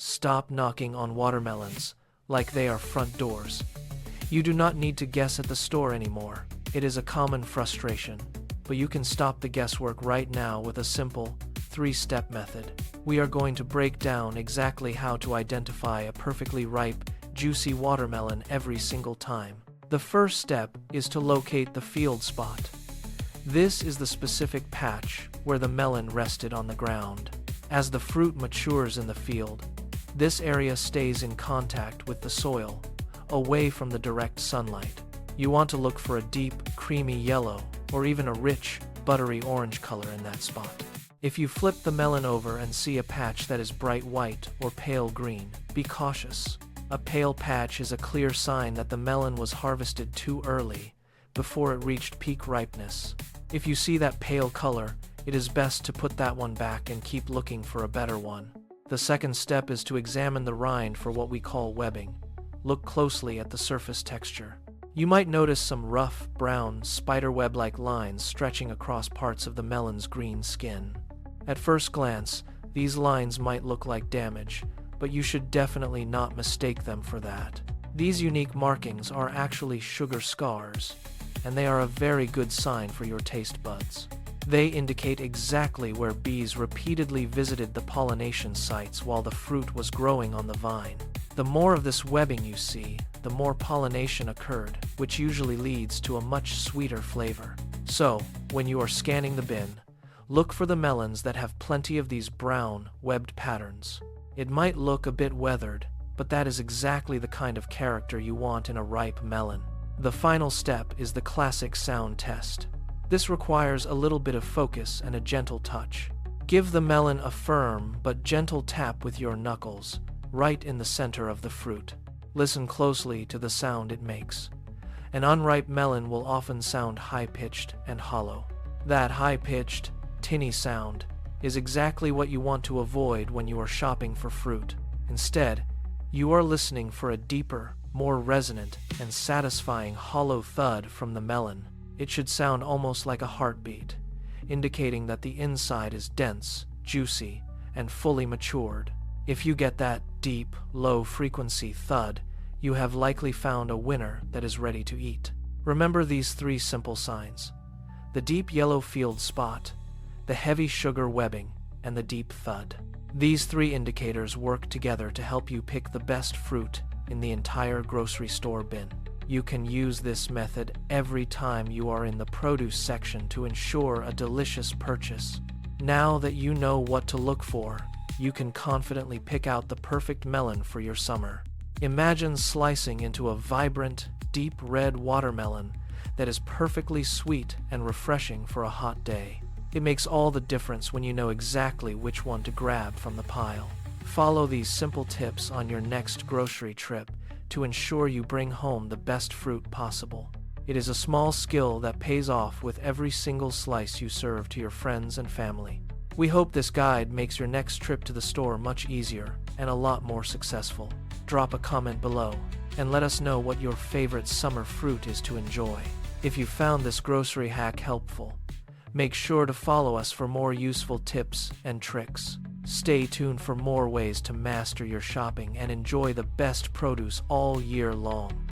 Stop knocking on watermelons like they are front doors. You do not need to guess at the store anymore. It is a common frustration, but you can stop the guesswork right now with a simple, 3-step method. We are going to break down exactly how to identify a perfectly ripe, juicy watermelon every single time. The first step is to locate the field spot. This is the specific patch where the melon rested on the ground. As the fruit matures in the field, this area stays in contact with the soil, away from the direct sunlight. You want to look for a deep, creamy yellow, or even a rich, buttery orange color in that spot. If you flip the melon over and see a patch that is bright white or pale green, be cautious. A pale patch is a clear sign that the melon was harvested too early, before it reached peak ripeness. If you see that pale color, it is best to put that one back and keep looking for a better one. The second step is to examine the rind for what we call webbing. Look closely at the surface texture. You might notice some rough, brown, spiderweb-like lines stretching across parts of the melon's green skin. At first glance, these lines might look like damage, but you should definitely not mistake them for that. These unique markings are actually sugar scars, and they are a very good sign for your taste buds. They indicate exactly where bees repeatedly visited the pollination sites while the fruit was growing on the vine. The more of this webbing you see, the more pollination occurred, which usually leads to a much sweeter flavor. So, when you are scanning the bin, look for the melons that have plenty of these brown, webbed patterns. It might look a bit weathered, but that is exactly the kind of character you want in a ripe melon. The final step is the classic sound test. This requires a little bit of focus and a gentle touch. Give the melon a firm but gentle tap with your knuckles, right in the center of the fruit. Listen closely to the sound it makes. An unripe melon will often sound high-pitched and hollow. That high-pitched, tinny sound is exactly what you want to avoid when you are shopping for fruit. Instead, you are listening for a deeper, more resonant, and satisfying hollow thud from the melon. It should sound almost like a heartbeat, indicating that the inside is dense, juicy, and fully matured. If you get that deep, low-frequency thud, you have likely found a winner that is ready to eat. Remember these 3 simple signs: the deep yellow field spot, the heavy sugar webbing, and the deep thud. These 3 indicators work together to help you pick the best fruit in the entire grocery store bin. You can use this method every time you are in the produce section to ensure a delicious purchase. Now that you know what to look for, you can confidently pick out the perfect melon for your summer. Imagine slicing into a vibrant, deep red watermelon that is perfectly sweet and refreshing for a hot day. It makes all the difference when you know exactly which one to grab from the pile. Follow these simple tips on your next grocery trip to ensure you bring home the best fruit possible. It is a small skill that pays off with every single slice you serve to your friends and family. We hope this guide makes your next trip to the store much easier and a lot more successful. Drop a comment below and let us know what your favorite summer fruit is to enjoy. If you found this grocery hack helpful, make sure to follow us for more useful tips and tricks. Stay tuned for more ways to master your shopping and enjoy the best produce all year long.